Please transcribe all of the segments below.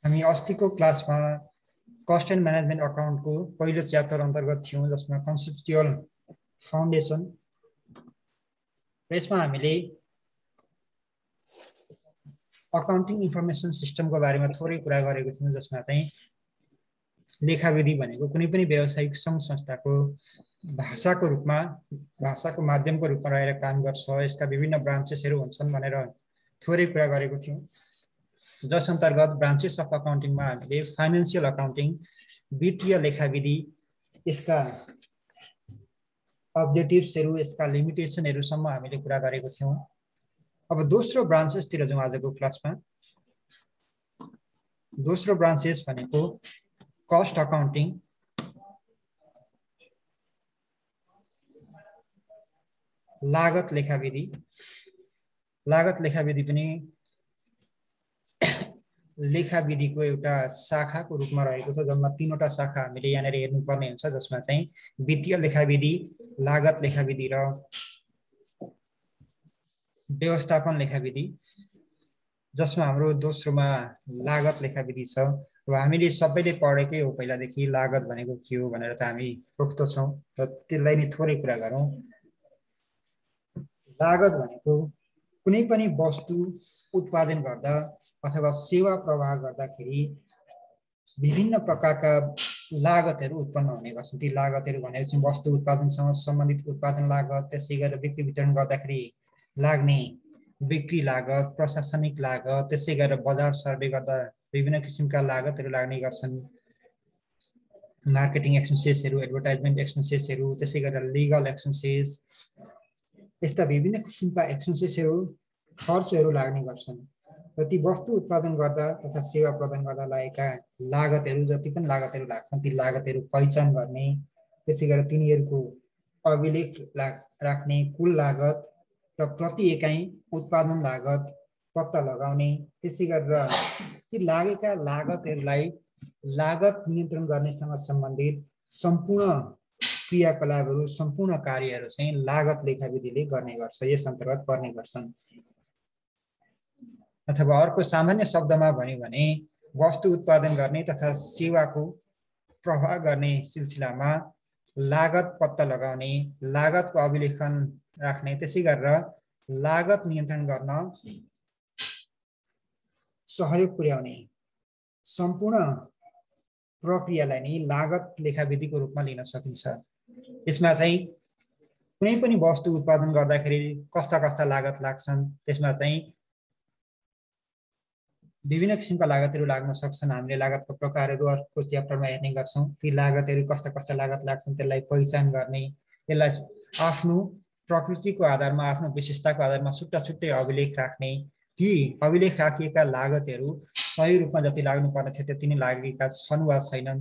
हामी अस्तिको क्लासमा कस्ट एन्ड म्यानेजमेन्ट अकाउन्टको पहिलो च्याप्टर अन्तर्गत थियौँ जसमा कन्सेप्चुअल फाउन्डेसन। यसमा हामीले अकाउन्टिङ इन्फर्मेसन सिस्टमको बारेमा थोरै कुरा गरेको थियौँ, जसमा चाहिँ लेखाविधि भनेको कुनै पनि व्यावसायिक सङ्घ संस्थाको भाषाको रूपमा, भाषाको माध्यमको रूपमा रहेर काम गर्छ। यसका विभिन्न ब्रान्चेसहरू हुन्छन् भनेर थोरै कुरा गरेको थियौँ, जस अन्तर्गत ब्रान्चेस अफ अकाउन्टिङमा हामीले फाइनेन्सियल अकाउन्टिङ, वित्तीय लेखाविधि, यसका अब्जेक्टिभ्सहरू, यसका लिमिटेसनहरूसम्म हामीले कुरा गरेको थियौँ। अब दोस्रो ब्रान्चेसतिर जाउँ आजको क्लासमा। दोस्रो ब्रान्चेस भनेको कस्ट अकाउन्टिङ, लागत लेखाविधि। लागत लेखाविधि पनि लेखाविधिको एउटा शाखाको रूपमा रहेको छ, जसमा तीनवटा शाखा हामीले यहाँनिर हेर्नुपर्ने हुन्छ, जसमा चाहिँ वित्तीय लेखाविधि, लागत लेखाविधि र व्यवस्थापन लेखाविधि, जसमा हाम्रो दोस्रोमा लागत लेखाविधि छ। अब हामीले सबैले पढेकै हो पहिलादेखि लागत भनेको के हो भनेर त हामी पोख्त छौँ, र त्यसलाई नै थोरै कुरा गरौँ। लागत भनेको कुनै पनि वस्तु उत्पादन गर्दा अथवा सेवा प्रवाह गर्दाखेरि विभिन्न प्रकारका लागतहरू उत्पन्न हुने गर्छन्। ती लागतहरू भनेको चाहिँ वस्तु उत्पादनसँग सम्बन्धित उत्पादन लागत, त्यसै गरेर बिक्री वितरण गर्दाखेरि लाग्ने बिक्री लागत, प्रशासनिक लागत, त्यसै गरेर बजार सर्वे गर्दा विभिन्न किसिमका लागतहरू लाग्ने गर्छन्। मार्केटिङ एक्सपेन्सेसहरू, एडभर्टाइजमेन्ट एक्सपेन्सेसहरू, त्यसै गरेर लिगल एक्सपेन्सेस, यस्ता विभिन्न किसिमका एक्सपेन्सेसहरू, खर्चहरू लाग्ने गर्छन्। र ती वस्तु उत्पादन गर्दा तथा सेवा प्रदान गर्दा लागेका लागतहरू, जति पनि लागतहरू लाग्छन्, ती लागतहरू पहिचान गर्ने, त्यसै गरेर तिनीहरूको अभिलेख राख्ने, कुल लागत र प्रति एकाइ उत्पादन लागत पत्ता लगाउने, त्यसै गरेर ती लागेका लागतहरूलाई लागत नियन्त्रण गर्नेसँग सम्बन्धित सम्पूर्ण क्रियाकलापहरू, सम्पूर्ण कार्यहरू चाहिँ लागत लेखाविधिले गर्ने गर्छ, यस अन्तर्गत पर्ने गर्छन्। अथवा अर्को सामान्य शब्दमा भन्यो भने वस्तु उत्पादन गर्ने तथा सेवाको प्रवाह गर्ने सिलसिलामा लागत पत्ता लगाउने, लागतको अभिलेखन राख्ने, त्यसै गरेर लागत नियन्त्रण गर्न सहयोग पुर्याउने सम्पूर्ण प्रक्रियालाई नै लागत लेखाविधिको रूपमा लिन सकिन्छ। यसमा चाहिँ कुनै पनि वस्तु उत्पादन गर्दाखेरि कस्ता कस्ता लागत लाग्छन्, त्यसमा चाहिँ विभिन्न किसिमका लागतहरू लाग्न सक्छन्। हामीले लागतको प्रकारहरू अर्को च्याप्टरमा हेर्ने गर्छौँ। ती लागतहरू कस्ता कस्ता लागत लाग्छन् त्यसलाई पहिचान गर्ने, त्यसलाई आफ्नो प्रकृतिको आधारमा, आफ्नो विशेषताको आधारमा छुट्टा छुट्टै अभिलेख राख्ने, ती अभिलेख राखिएका लागतहरू सही रूपमा जति लाग्नुपर्ने थियो त्यति नै लागेका छन् वा छैनन्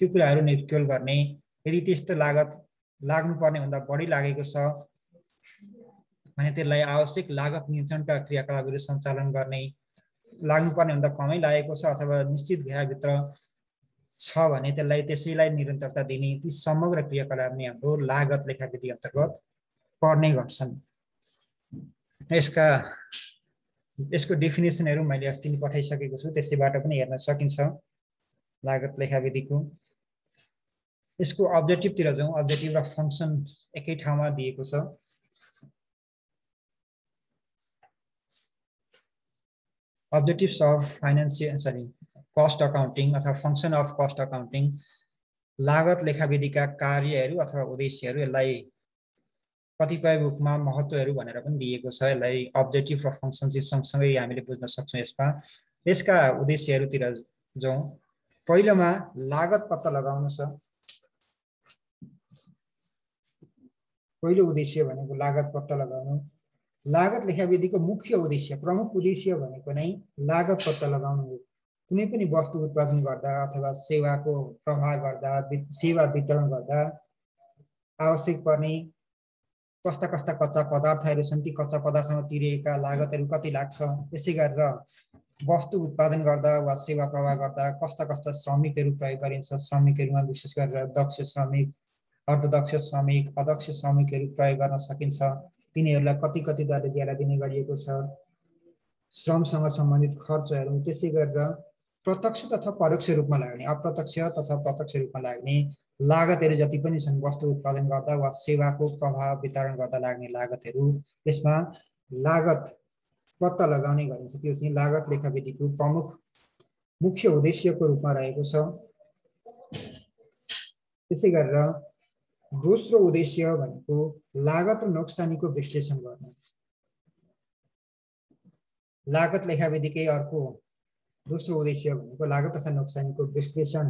त्यो कुराहरू निर्क्युल गर्ने। यदि त्यस्तो लागत लाग्नुपर्ने भन्दा बढी लागेको छ भने त्यसलाई आवश्यक लागत नियन्त्रणका क्रियाकलापहरू सञ्चालन गर्ने, लाग्नुपर्ने भन्दा कमै लागेको छ अथवा निश्चित घेराभित्र छ भने त्यसलाई त्यसैलाई निरन्तरता दिने, ती समग्र क्रियाकलाप नै हाम्रो लागत लेखाविधि अन्तर्गत पर्ने गर्छन्। यसको डेफिनेसनहरू मैले अस्ति नै पठाइसकेको छु, त्यसैबाट पनि हेर्न सकिन्छ लागत लेखाविधिको। यसको अब्जेक्टिभतिर जाउँ। अब्जेक्टिभ र फङ्सन एकै ठाउँमा दिएको छ। Objectives of cost accounting अथवा फंक्शन अफ कस्ट अकाउन्टिङ, लागत लेखाविधिका कार्यहरू अथवा उद्देश्यहरू, यसलाई कतिपय बुकमा महत्त्वहरू भनेर पनि दिएको छ। यसलाई अब्जेक्टिभ र फंक्शन चाहिँ सँगसँगै हामीले बुझ्न सक्छौँ। यसका उद्देश्यहरूतिर जाउँ। पहिलोमा लागत पत्ता लगाउनु छ। पहिलो उद्देश्य भनेको लागत पत्ता लगाउनु। लागत लेखाविधिको मुख्य उद्देश्य, प्रमुख उद्देश्य भनेको नै लागत पत्ता लगाउनु हो। कुनै पनि वस्तु उत्पादन गर्दा अथवा सेवाको प्रवाह गर्दा, सेवा वितरण गर्दा आवश्यक पर्ने कस्ता कस्ता कच्चा पदार्थहरू छन्, ती कच्चा पदार्थसँग तिरेका लागतहरू कति लाग्छ, त्यसै गरेर वस्तु उत्पादन गर्दा वा सेवा प्रवाह गर्दा कस्ता कस्ता श्रमिकहरू प्रयोग गरिन्छ, श्रमिकहरूमा विशेष गरेर दक्ष श्रमिक, अर्धदक्ष श्रमिक, अदक्ष श्रमिकहरू प्रयोग गर्न सकिन्छ, तिनीहरूलाई कति कति दरले ज्याला दिने गरिएको छ, श्रमसँग सम्बन्धित खर्चहरू, त्यसै गरेर प्रत्यक्ष तथा परोक्ष रूपमा लाग्ने, अप्रत्यक्ष तथा प्रत्यक्ष रूपमा लाग्ने लागतहरू जति पनि छन् वस्तु उत्पादन गर्दा वा सेवाको प्रभाव वितरण गर्दा लाग्ने लागतहरू, यसमा लागत पत्ता लगाउने गरिन्छ। त्यो चाहिँ लागत लेखाविधिको प्रमुख मुख्य उद्देश्यको रूपमा रहेको छ। त्यसै गरेर दोस्रो उद्देश्य भनेको लागत र नोक्सानीको विश्लेषण गर्नु। लागत लेखाविधिकै अर्को दोस्रो उद्देश्य भनेको लागत तथा नोक्सानीको विश्लेषण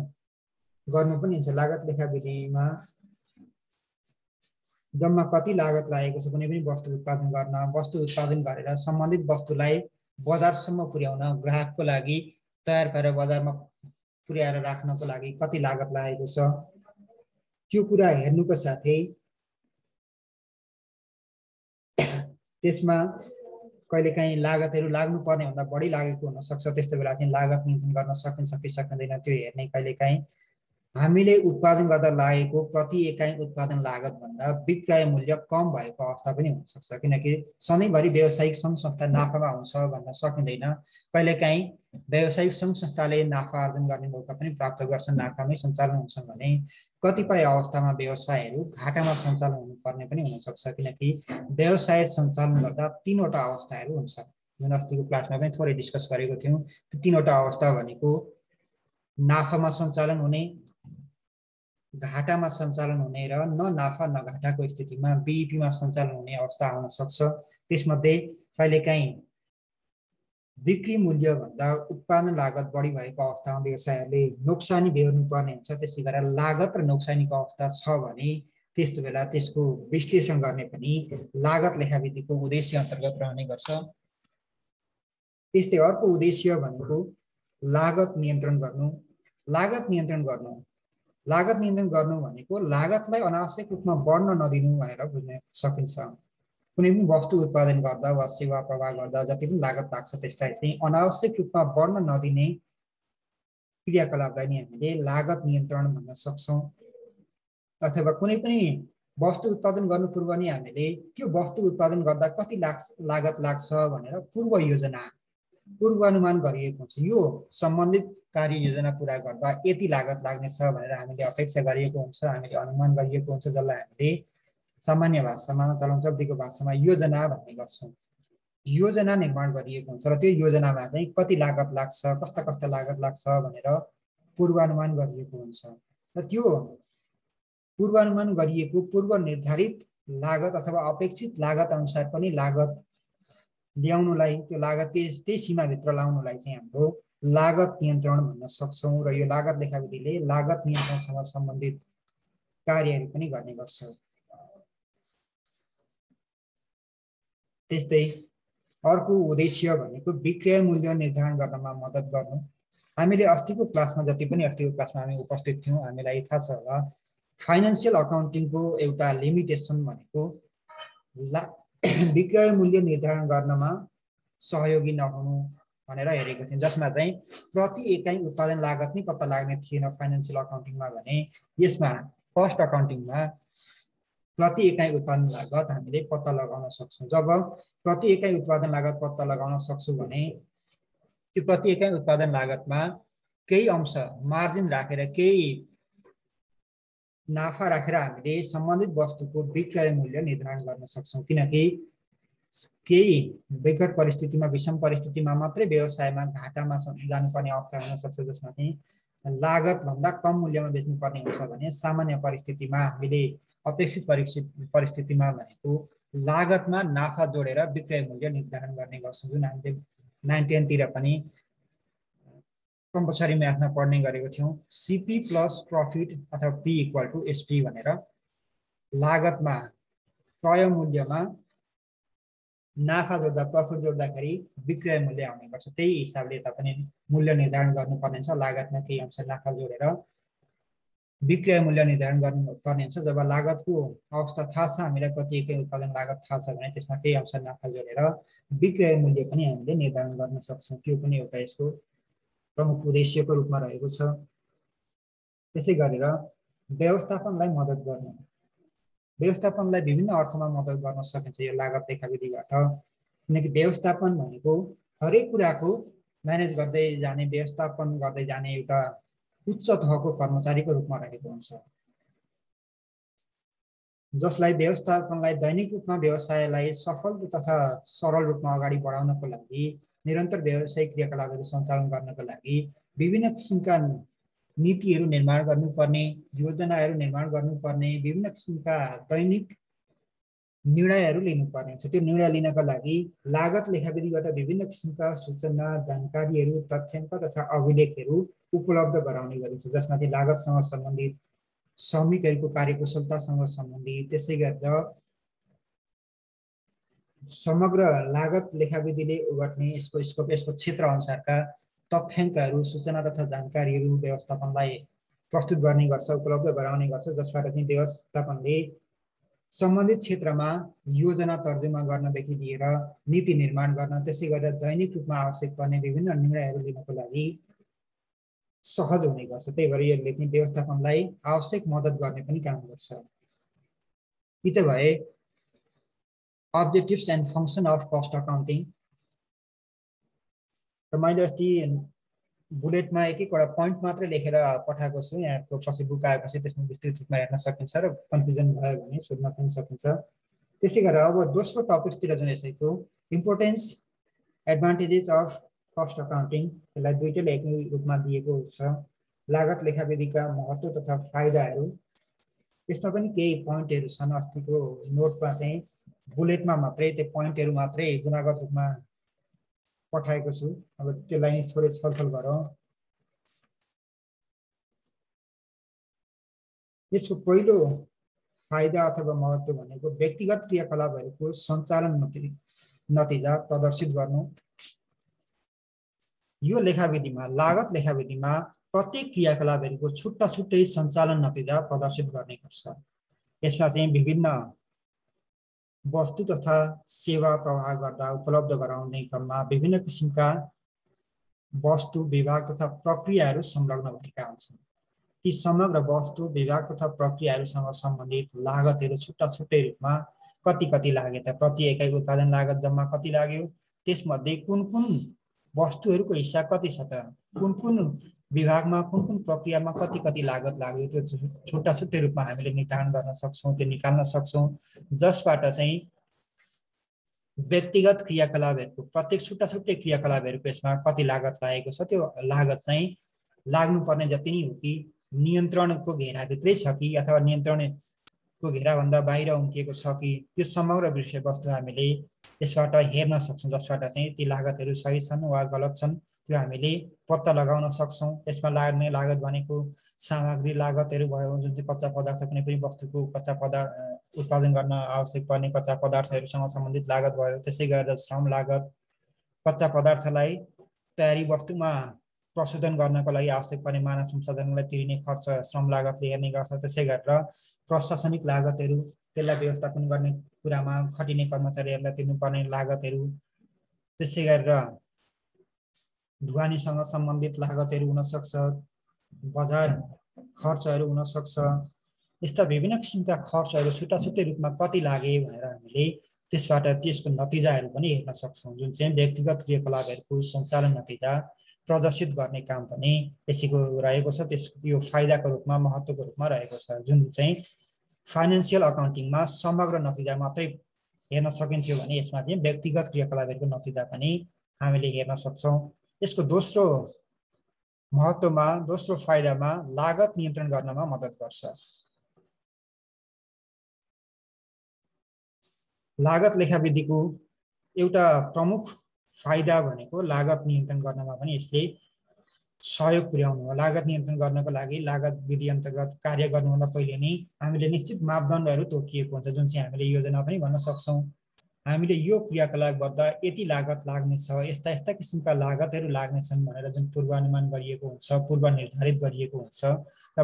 गर्नु पनि हुन्छ। लागत लेखाविधिमा जम्मा कति लागत लागेको छ कुनै पनि वस्तु उत्पादन गर्न, वस्तु उत्पादन गरेर सम्बन्धित वस्तुलाई बजारसम्म पुर्याउन, ग्राहकको लागि तयार पारेर बजारमा पुर्याएर राख्नको लागि कति लागत लागेको छ त्यो कुरा हेर्नुको साथै त्यसमा कहिलेकाहीँ लागतहरू लाग्नुपर्ने भन्दा बढी लागेको हुन सक्छ। त्यस्तो बेला चाहिँ लागत नियन्त्रण गर्न सकिन्छ कि सकिँदैन त्यो हेर्ने कहिलेकाहीँ हामीले उत्पादन गर्दा लागेको प्रति एकाइ उत्पादन लागत भन्दा विक्रय मूल्य कम भएको अवस्था पनि हुन सक्छ, किनकि सधैँभरि व्यावसायिक सङ्घ संस्था नाफामा हुन्छ भन्न सकिँदैन। कहिलेकाहीँ व्यावसायिक सङ्घ संस्थाले नाफा आर्जन गर्ने मौका पनि प्राप्त गर्छन्, नाफामै सञ्चालन हुन्छन् भने कतिपय अवस्थामा व्यवसायहरू घाटामा सञ्चालन हुनुपर्ने पनि हुनसक्छ, किनकि व्यवसाय सञ्चालन गर्दा तीनवटा अवस्थाहरू हुन्छ जुन अस्तिको क्लासमा पनि थोरै डिस्कस गरेको थियौँ। त्यो तीनवटा अवस्था भनेको नाफामा सञ्चालन हुने, घाटामा सञ्चालन हुने र न नाफा न घाटाको स्थितिमा बीईपीमा सञ्चालन हुने अवस्था आउन सक्छ। त्यसमध्ये कहिलेकाहीँ बिक्री मूल्य भन्दा उत्पादन लागत बढी भएको अवस्थामा व्यवसायहरूले नोक्सानी बेहोर्नु पर्ने हुन्छ। त्यसै गरेर लागत र नोक्सानीको अवस्था छ भने त्यस्तो बेला त्यसको विश्लेषण गर्ने पनि लागत लेखाविधिको उद्देश्य अन्तर्गत रहने गर्छ। त्यस्तै अर्को उद्देश्य भनेको लागत नियन्त्रण गर्नु। लागत नियन्त्रण गर्नु भनेको लागतलाई अनावश्यक रूपमा बढ्न नदिनु भनेर बुझ्न सकिन्छ। कुनै पनि वस्तु उत्पादन गर्दा वा सेवा प्रवाह गर्दा जति पनि लागत लाग्छ त्यसलाई चाहिँ अनावश्यक रूपमा बढ्न नदिने क्रियाकलापलाई नै हामीले लागत नियन्त्रण भन्न सक्छौँ। अथवा कुनै पनि वस्तु उत्पादन गर्नु पूर्व नै हामीले त्यो वस्तु उत्पादन गर्दा कति लागत लाग्छ भनेर पूर्वानुमान गरिएको हुन्छ। यो सम्बन्धित कार्य योजना पुरा गर्दा यति लागत लाग्नेछ भनेर हामीले अपेक्षा गरिएको हुन्छ, हामीले अनुमान गरिएको हुन्छ, जसलाई हामीले सामान्य भाषामा चलन चल्तीको भाषामा योजना भन्ने गर्छौँ। योजना निर्माण गरिएको हुन्छ र त्यो योजनामा चाहिँ कति लागत लाग्छ, कस्ता कस्ता लागत लाग्छ भनेर पूर्वानुमान गरिएको हुन्छ र त्यो पूर्वानुमान गरिएको पूर्व निर्धारित लागत अथवा अपेक्षित लागत अनुसार पनि लागत ल्याउनुलाई, त्यो लागत त्यही सीमाभित्र ल्याउनुलाई चाहिँ हाम्रो लागत नियन्त्रण भन्न सक्छौँ र यो लागत लेखाविधिले लागत नियन्त्रणसँग सम्बन्धित कार्यहरू पनि गर्ने गर्छ। त्यस्तै अर्को उद्देश्य भनेको विक्रय मूल्य निर्धारण गर्नमा मद्दत गर्नु। हामीले अस्तिको क्लासमा हामी उपस्थित थियौँ, हामीलाई थाहा छ होला फाइनेन्सियल अकाउन्टिङको एउटा लिमिटेसन भनेको विक्रय मूल्य निर्धारण गर्नमा सहयोगी नहुनु भनेर हेरेको थियौँ, जसमा चाहिँ प्रति एकाइ उत्पादन लागत नै पत्ता लाग्ने थिएन फाइनेन्सियल अकाउन्टिङमा भने यसमा कस्ट अकाउन्टिङमा प्रति एकाइ उत्पादन लागत हामीले पत्ता लगाउन सक्छौँ। जब प्रति एकाइ उत्पादन लागत पत्ता लगाउन सक्छौँ भने त्यो प्रति एकाइ उत्पादन लागतमा केही अंश मार्जिन राखेर केही नाफा राखेर हामीले सम्बन्धित वस्तुको विक्रय मूल्य निर्धारण गर्न सक्छौँ, किनकि केही विकट परिस्थितिमा विषम परिस्थितिमा मात्रै व्यवसायमा घाटामा जानुपर्ने अवस्था हुन सक्छ, जसमा चाहिँ लागत भन्दा कम मूल्यमा बेच्नुपर्ने हुन्छ भने सामान्य परिस्थितिमा हामीले अपेक्षित परिस्थितिमा भनेको लागतमा नाफा जोडेर विक्रय मूल्य निर्धारण गर्ने गर्छौँ, जुन हामीले 9 10 तिर पनि कम्पलसरी म्याथमा पढ्ने गरेको थियौँ। सिपी प्लस प्रफिट अथवा पी इक्वल टु एसपी भनेर लागतमा क्रय मूल्यमा नाफा जोड्दा प्रफिट जोड्दाखेरि विक्रय मूल्य आउने गर्छ। त्यही हिसाबले यता पनि मूल्य निर्धारण गर्नुपर्ने हुन्छ, लागतमा केही अंश नाफा जोडेर विक्रय मूल्य निर्धारण गर्नुपर्ने हुन्छ। जब लागतको अवस्था थाहा छ, हामीलाई कति एकै उत्पादन लागत थाहा छ भने त्यसमा केही अंश नाफा जोडेर विक्रय मूल्य पनि हामीले निर्धारण गर्न सक्छौँ। त्यो पनि एउटा यसको प्रमुख उद्देश्यको रूपमा रहेको छ। त्यसै गरेर व्यवस्थापनलाई मद्दत गर्नु, व्यवस्थापनलाई विभिन्न अर्थमा मद्दत गर्न सकिन्छ यो लागत लेखाविधिबाट, किनकि व्यवस्थापन भनेको हरेक कुराको म्यानेज गर्दै जाने, व्यवस्थापन गर्दै जाने एउटा उच्च तहको कर्मचारीको रूपमा रहेको हुन्छ, जसलाई व्यवस्थापनलाई दैनिक रूपमा व्यवसायलाई सफल तथा सरल रूपमा अगाडि बढाउनको लागि, निरन्तर व्यावसायिक क्रियाकलापहरू सञ्चालन गर्नको लागि विभिन्न किसिमका नीतिहरू निर्माण गर्नुपर्ने, योजनाहरू निर्माण गर्नुपर्ने, विभिन्न किसिमका दैनिक निर्णयहरू लिनुपर्ने हुन्छ। त्यो निर्णय लिनका लागि लागत लेखाविधिबाट विभिन्न किसिमका सूचना, जानकारीहरू, तथ्याङ्क तथा अभिलेखहरू उपलब्ध गराउने गरिन्छ, जसमा कि लागतसँग सम्बन्धित, श्रमिकहरूको कार्यकुशलतासँग सम्बन्धित, त्यसै गरेर समग्र लागत लेखाविधिले ओगट्ने यसको स्कोप, यसको क्षेत्र अनुसारका तथ्याङ्कहरू, सूचना तथा जानकारीहरू व्यवस्थापनलाई प्रस्तुत गर्ने गर्छ, उपलब्ध गराउने गर्छ, जसबाट चाहिँ व्यवस्थापनले सम्बन्धित क्षेत्रमा योजना तर्जुमा गर्नदेखि लिएर नीति निर्माण गर्न, त्यसै गरेर दैनिक रूपमा आवश्यक पर्ने विभिन्न निर्णयहरू लिनको लागि सहज हुने गर्छ। त्यही भएर यसले चाहिँ व्यवस्थापनलाई आवश्यक मद्दत गर्ने पनि काम गर्छ। यी त भए objectives and function of cost accounting. र मैले अस्ति बुलेटमा एक एकवटा पोइन्ट मात्रै लेखेर पठाएको छु, यहाँको पछि बुक आएपछि त्यसमा विस्तृत रूपमा हेर्न सकिन्छ र कन्फ्युजन भयो भने सोध्न पनि सकिन्छ। त्यसै गरेर अब दोस्रो टपिकतिर जाउँ। यसैको importance, advantages of cost accounting, यसलाई दुईटैले एकै रूपमा दिएको छ। लागत लेखाविधिका महत्त्व तथा फाइदाहरू, यसमा पनि केही पोइन्टहरू छन्। अस्तिको नोटमा चाहिँ बुलेटमा मात्रै त्यो पोइन्टहरू मात्रै गुणागत रूपमा पठाएको छु। अब त्यसलाई थोरै छलफल गरौँ। यसको पहिलो फाइदा अथवा महत्त्व भनेको व्यक्तिगत क्रियाकलापहरूको सञ्चालन नतिजा प्रदर्शित गर्नु। यो लेखाविधिमा, लागत लेखाविधिमा प्रत्येक क्रियाकलापहरूको छुट्टा छुट्टै सञ्चालन नतिजा प्रदर्शित गर्ने गर्छ। यसमा चाहिँ विभिन्न वस्तु तथा सेवा प्रवाह गर्दा उपलब्ध गराउने क्रममा विभिन्न किसिमका वस्तु, विभाग तथा प्रक्रियाहरू संलग्न भएका हुन्छन्। ती समग्र वस्तु, विभाग तथा प्रक्रियाहरूसँग सम्बन्धित लागतहरू छुट्टा छुट्टै रूपमा कति कति लागे त, प्रति एकाइ उत्पादन लागत जम्मा कति लाग्यो, त्यसमध्ये कुन कुन वस्तुहरूको हिस्सा कति छ त, कुन कुन विभागमा, कुन कुन प्रक्रियामा कति कति लागत लाग्यो, त्यो छुट्टा छुट्टै रूपमा हामीले निर्धारण गर्न सक्छौँ, त्यो निकाल्न सक्छौँ, जसबाट चाहिँ व्यक्तिगत क्रियाकलापहरूको, प्रत्येक छुट्टा छुट्टै क्रियाकलापहरूको यसमा कति लागत लागेको छ, त्यो लागत चाहिँ लाग्नुपर्ने जति नै हो कि नियन्त्रणको घेराभित्रै छ कि अथवा नियन्त्रणको घेराभन्दा बाहिर उम्किएको छ कि, त्यो समग्र विषयवस्तु हामीले यसबाट हेर्न सक्छौँ, जसबाट चाहिँ ती लागतहरू सही छन् वा गलत छन् त्यो हामीले पत्ता लगाउन सक्छौँ। यसमा लाग्ने लागत भनेको सामग्री लागतहरू भयो, जुन चाहिँ कच्चा पदार्थ, कुनै पनि वस्तुको कच्चा पदार्थ उत्पादन गर्न आवश्यक पर्ने कच्चा पदार्थहरूसँग सम्बन्धित लागत भयो। त्यसै गरेर श्रम लागत, कच्चा पदार्थलाई तयारी वस्तुमा प्रशोधन गर्नको लागि आवश्यक पर्ने मानव संसाधनलाई तिर्ने खर्च श्रम लागतले हेर्ने गर्छ। त्यसै गरेर प्रशासनिक लागतहरू, त्यसलाई व्यवस्थापन गर्ने कुरामा खटिने कर्मचारीहरूलाई तिर्नुपर्ने लागतहरू, त्यसै गरेर ढुवानीसँग सम्बन्धित लागतहरू हुनसक्छ, बजार खर्चहरू हुनसक्छ। यस्ता विभिन्न किसिमका खर्चहरू छुट्टा छुट्टै रूपमा कति लागे भनेर हामीले त्यसबाट त्यसको नतिजाहरू पनि हेर्न सक्छौँ, जुन चाहिँ व्यक्तिगत क्रियाकलापहरूको सञ्चालन नतिजा प्रदर्शित गर्ने काम पनि यसैको रहेको छ। यो फाइदाको रूपमा, महत्त्वको रूपमा रहेको छ, जुन चाहिँ फाइनेन्सियल अकाउन्टिङमा समग्र नतिजा मात्रै हेर्न सकिन्थ्यो भने यसमा चाहिँ व्यक्तिगत क्रियाकलापहरूको नतिजा पनि हामीले हेर्न सक्छौँ। यसको दोस्रो महत्त्वमा, दोस्रो फाइदामा लागत नियन्त्रण गर्नमा मद्दत गर्छ। लागत लेखाविधिको एउटा प्रमुख फाइदा भनेको लागत नियन्त्रण गर्नमा पनि यसले सहयोग पुर्याउनु हो। लागत नियन्त्रण गर्नको लागि लागत विधि अन्तर्गत कार्य गर्नुभन्दा पहिले नै हामीले निश्चित मापदण्डहरू तोकिएको हुन्छ, जुन चाहिँ हामीले योजना पनि भन्न सक्छौँ। हामीले यो क्रियाकलाप गर्दा यति लागत लाग्नेछ, यस्ता यस्ता किसिमका लागतहरू लाग्नेछन् भनेर जुन पूर्वानुमान गरिएको हुन्छ, पूर्व निर्धारित गरिएको हुन्छ, र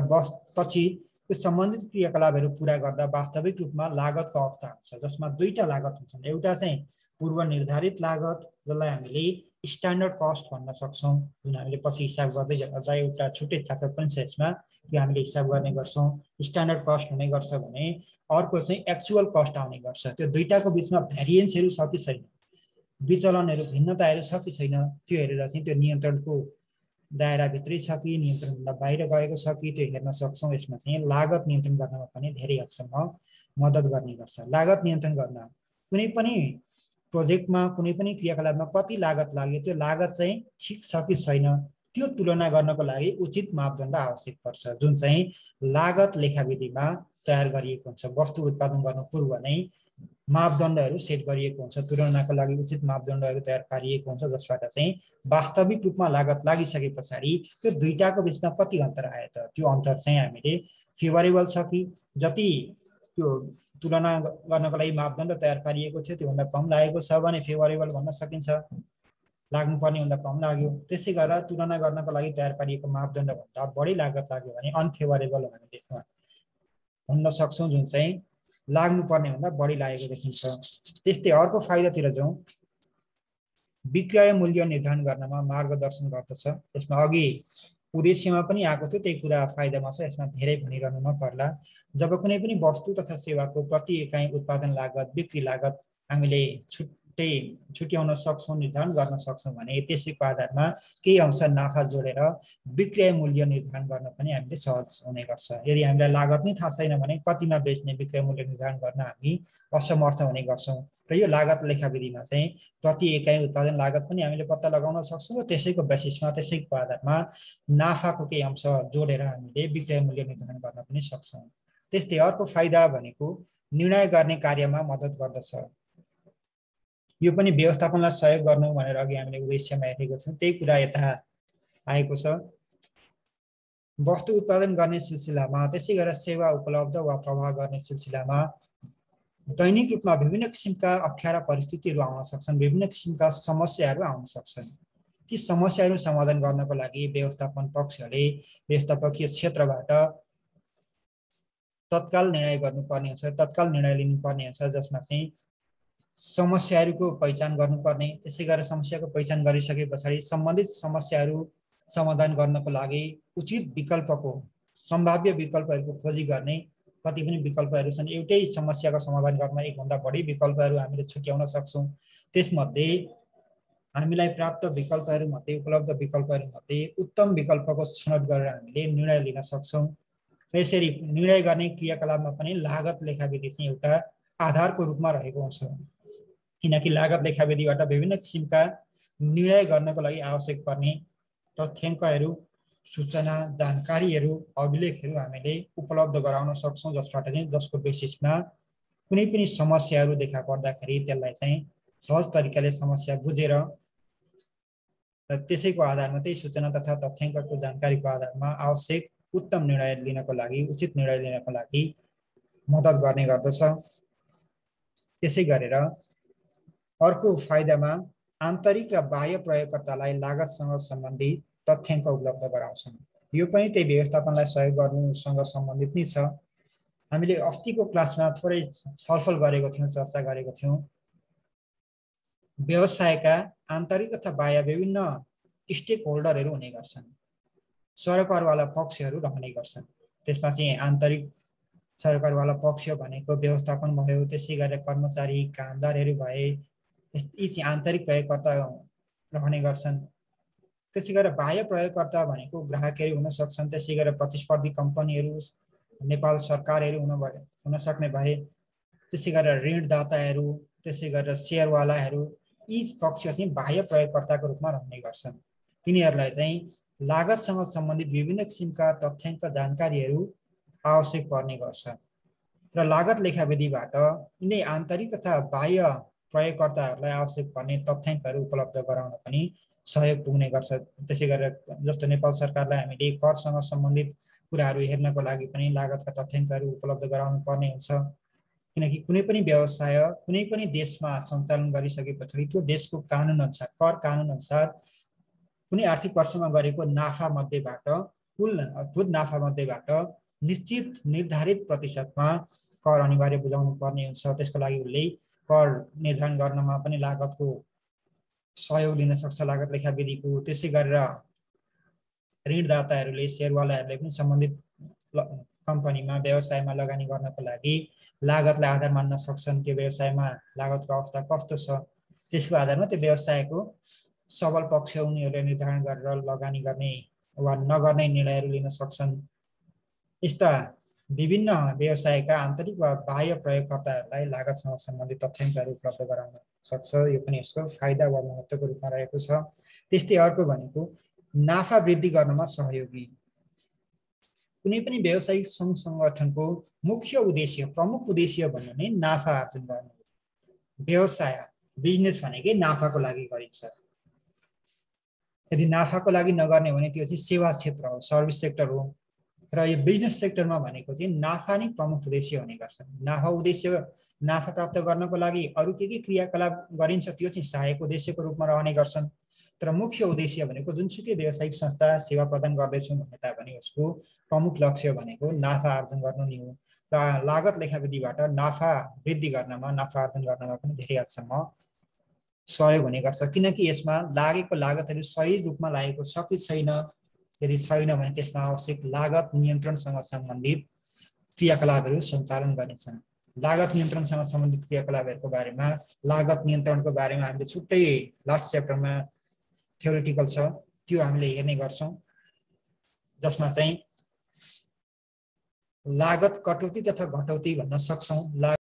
पछि त्यो सम्बन्धित क्रियाकलापहरू पुरा गर्दा वास्तविक रूपमा लागतको अवस्था हुन्छ, जसमा दुईटा लागत हुन्छन्। एउटा चाहिँ पूर्व निर्धारित लागत, जसलाई हामीले स्ट्यान्डर्ड कस्ट भन्न सक्छौँ, जुन हामीले पछि हिसाब गर्दै जाँदा एउटा छुट्टै च्याप्टर पनि छ यसमा, त्यो हामीले हिसाब गर्ने गर्छौँ। स्ट्यान्डर्ड कस्ट हुने गर्छ भने अर्को चाहिँ एक्चुअल कस्ट आउने गर्छ। त्यो दुईटाको बिचमा भ्यारिएन्सहरू छ कि छैन, विचलनहरू भिन्नताहरू छ कि छैन त्यो हेरेर चाहिँ त्यो नियन्त्रणको दायराभित्रै छ कि नियन्त्रणभन्दा बाहिर गएको छ कि त्यो हेर्न सक्छौँ। यसमा चाहिँ लागत नियन्त्रण गर्नमा पनि धेरै हदसम्म मद्दत गर्ने गर्छ। लागत नियन्त्रण गर्न कुनै पनि प्रोजेक्टमा कुनै पनि क्रियाकलापमा कति लागत लाग्यो त्यो लागत चाहिँ ठिक छ कि छैन त्यो तुलना गर्नको लागि उचित मापदण्ड आवश्यक पर्छ, जुन चाहिँ लागत लेखाविधिमा तयार गरिएको हुन्छ। वस्तु उत्पादन गर्नु पूर्व नै मापदण्डहरू सेट गरिएको हुन्छ, तुलनाको लागि उचित मापदण्डहरू तयार पारिएको हुन्छ, जसबाट चाहिँ वास्तविक रूपमा लागत लागिसके पछाडि त्यो दुईटाको बिचमा कति अन्तर आयो त, त्यो अन्तर चाहिँ हामीले फेभरेबल छ कि जति त्यो तुलना गर्नको लागि मापदण्ड तयार पारिएको थियो त्योभन्दा कम लागेको छ भने फेभरेबल भन्न सकिन्छ, लाग्नुपर्ने भन्दा कम लाग्यो। त्यसै गरेर तुलना गर्नको लागि तयार पारिएको मापदण्डभन्दा बढी लागत लाग्यो भने अनफेभरेबल हामीले भन्न सक्छौँ, जुन चाहिँ लाग्नुपर्ने भन्दा बढी लागेको देखिन्छ। त्यस्तै अर्को फाइदातिर जाउँ, विक्रय मूल्य निर्धारण गर्नमा मार्गदर्शन गर्दछ। यसमा अघि उद्देश्यमा पनि आएको थियो, त्यही कुरा फाइदामा छ, यसमा धेरै भनिरहनु नपर्ला। जब कुनै पनि वस्तु तथा सेवाको प्रति इकाइ उत्पादन लागत बिक्री लागत हामीले छुट्याउन सक्छौँ, निर्धारण गर्न सक्छौँ भने त्यसैको आधारमा केही अंश नाफा जोडेर विक्रय मूल्य निर्धारण गर्न पनि हामीले सहज हुने गर्छ। यदि हामीलाई लागत नै थाहा छैन भने कतिमा बेच्ने विक्रय मूल्य निर्धारण गर्न हामी असमर्थ हुने गर्छौँ। र यो लागत लेखाविधिमा चाहिँ प्रति इकाइ उत्पादन लागत पनि हामीले पत्ता लगाउन सक्छौँ र त्यसैको बेसिसमा त्यसैको आधारमा नाफाको केही अंश जोडेर हामीले विक्रय मूल्य निर्धारण गर्न पनि सक्छौँ। त्यस्तै अर्को फाइदा भनेको निर्णय गर्ने कार्यमा मद्दत गर्दछ। यो पनि व्यवस्थापनलाई सहयोग गर्नु भनेर अघि हामीले उद्देश्यमा हेरेको छौँ, त्यही कुरा यता आएको छ। वस्तु उत्पादन गर्ने सिलसिलामा त्यसै गरेर सेवा उपलब्ध वा प्रवाह गर्ने सिलसिलामा दैनिक रूपमा विभिन्न किसिमका अप्ठ्यारा परिस्थितिहरू आउन सक्छन्, विभिन्न किसिमका समस्याहरू आउन सक्छन्। ती समस्याहरू समाधान गर्नको लागि व्यवस्थापन पक्षले व्यवस्थापकीय क्षेत्रबाट तत्काल निर्णय गर्नुपर्ने हुन्छ, तत्काल निर्णय लिनुपर्ने हुन्छ, जसमा चाहिँ समस्याहरूको पहिचान गर्नुपर्ने, त्यसै गरेर समस्याको पहिचान गरिसके पछाडि सम्बन्धित समस्याहरू समाधान गर्नको लागि उचित विकल्पको सम्भाव्य विकल्पहरूको खोजी गर्ने। कति पनि विकल्पहरू छन्, एउटै समस्याको समाधान गर्न एकभन्दा बढी विकल्पहरू हामीले छुट्याउन सक्छौँ। त्यसमध्ये हामीलाई प्राप्त विकल्पहरूमध्ये उपलब्ध विकल्पहरूमध्ये उत्तम विकल्पको छनौट गरेर हामीले निर्णय लिन सक्छौँ। यसरी निर्णय गर्ने क्रियाकलापमा पनि लागत लेखाविधि चाहिँ एउटा आधारको रूपमा रहेको हुन्छ, किनकि लागत लेखाविधिबाट विभिन्न किसिमका निर्णय गर्नको लागि आवश्यक पर्ने तथ्याङ्कहरू, सूचना, जानकारीहरू, अभिलेखहरू हामीले उपलब्ध गराउन सक्छौँ, जसबाट चाहिँ जसको बेसिसमा कुनै पनि समस्याहरू देखा पर्दाखेरि त्यसलाई चाहिँ सहज तरिकाले समस्या बुझेर र त्यसैको आधारमा त्यही सूचना तथा तथ्याङ्कको जानकारीको आधारमा आवश्यक उत्तम निर्णय लिनको लागि, उचित निर्णय लिनको लागि मद्दत गर्ने गर्दछ। त्यसै गरेर अर्को फाइदामा आन्तरिक र बाह्य प्रयोगकर्तालाई लागतसँग सम्बन्धित तथ्याङ्क उपलब्ध गराउँछन्। यो पनि त्यही व्यवस्थापनलाई सहयोग गर्नुसँग सम्बन्धित नै छ। हामीले अस्तिको क्लासमा थोरै छलफल गरेको थियौँ, चर्चा गरेको थियौँ। व्यवसायका आन्तरिक तथा बाह्य विभिन्न स्टेक होल्डरहरू हुने गर्छन्, सरकारवाला पक्षहरू रहने गर्छन्। त्यसमा चाहिँ आन्तरिक सरकारवाला पक्ष भनेको व्यवस्थापन भयो, त्यसै गरेर कर्मचारी कामदारहरू भए, यी चाहिँ आन्तरिक प्रयोगकर्ता रहने गर्छन्। त्यसै गरेर बाह्य प्रयोगकर्ता भनेको ग्राहकहरू हुन सक्छन्, त्यसै गरेर प्रतिस्पर्धी कम्पनीहरू, नेपाल सरकारहरू हुन सक्ने भए, त्यसै गरेर ऋणदाताहरू, त्यसै गरेर सेयरवालाहरू, यी पक्ष चाहिँ बाह्य प्रयोगकर्ताको रूपमा रहने गर्छन्। तिनीहरूलाई चाहिँ लागतसँग सम्बन्धित विभिन्न किसिमका तथ्याङ्क जानकारीहरू आवश्यक पर्ने गर्छ र लागत लेखाविधिबाट यिनै आन्तरिक तथा बाह्य प्रयोगकर्ताहरूलाई आवश्यक पर्ने तथ्याङ्कहरू उपलब्ध गराउन पनि सहयोग पुग्ने गर्छ। त्यसै गरेर जस्तो नेपाल सरकारलाई हामीले करसँग सम्बन्धित कुराहरू हेर्नको लागि पनि लागतका तथ्याङ्कहरू उपलब्ध गराउनु पर्ने हुन्छ, किनकि कुनै पनि व्यवसाय कुनै पनि देशमा सञ्चालन गरिसके पछाडि त्यो देशको कानुन अनुसार, कर कानुन अनुसार कुनै आर्थिक वर्षमा गरेको नाफा मध्येबाट कुल नाफा मध्येबाट निश्चित निर्धारित प्रतिशतमा कर अनिवार्य बुझाउनु पर्ने हुन्छ। त्यसको लागि उसले कर निर्धारण गर्नमा पनि लागतको सहयोग लिन सक्छ, लागत लेखाविधिको। त्यसै गरेर ऋणदाताहरूले, सेयरवालाहरूले पनि सम्बन्धित कम्पनीमा व्यवसायमा लगानी गर्नको लागि लागतलाई आधार मान्न सक्छन्। त्यो व्यवसायमा लागतको अवस्था कस्तो छ, त्यसको आधारमा त्यो व्यवसायको सबल पक्ष उनीहरूले निर्धारण गरेर लगानी गर्ने वा नगर्ने निर्णयहरू लिन सक्छन्। यस्ता विभिन्न व्यवसायका आन्तरिक वा बाह्य प्रयोगकर्ताहरूलाई लागतसँग सम्बन्धित तथ्याङ्कहरू उपलब्ध गराउन सक्छ। यो पनि यसको फाइदा वा महत्त्वको रूपमा रहेको छ। त्यस्तै अर्को भनेको नाफा वृद्धि गर्नमा सहयोगी। कुनै पनि व्यावसायिक सङ्घ सङ्गठनको मुख्य उद्देश्य, प्रमुख उद्देश्य भन्नु नै नाफा आर्जन गर्नु हो। व्यवसाय, बिजनेस भनेकै नाफाको लागि गरिन्छ। यदि नाफाको लागि नगर्ने भने त्यो चाहिँ सेवा क्षेत्र हो, सर्भिस सेक्टर हो। र यो बिजनेस सेक्टरमा भनेको चाहिँ नाफा नै प्रमुख उद्देश्य हुने गर्छ। नाफा प्राप्त गर्नको लागि अरू के क्रियाकलाप गरिन्छ त्यो चाहिँ सहायक उद्देश्यको रूपमा रहने गर्छन्। तर मुख्य उद्देश्य भनेको जुनसुकै व्यावसायिक संस्था सेवा प्रदान गर्दैछौँ भने तापनि उसको प्रमुख लक्ष्य भनेको नाफा आर्जन गर्नु नै हो। र लागत लेखाविधिबाट नाफा वृद्धि गर्नमा, नाफा आर्जन गर्नमा पनि धेरै हदसम्म सहयोग हुने गर्छ। किनकि यसमा लागेको लागतहरू सही रूपमा लागेको छ कि छैन, यदि छैन भने त्यसमा आवश्यक लागत नियन्त्रणसँग सम्बन्धित क्रियाकलापहरू सञ्चालन गर्नेछन्। लागत नियन्त्रणसँग सम्बन्धित क्रियाकलापहरूको बारेमा, लागत नियन्त्रणको बारेमा हामीले छुट्टै लास्ट च्याप्टरमा थ्योरिटिकल छ, त्यो हामीले हेर्ने गर्छौँ, जसमा चाहिँ लागत कटौती तथा घटौती भन्न सक्छौँ।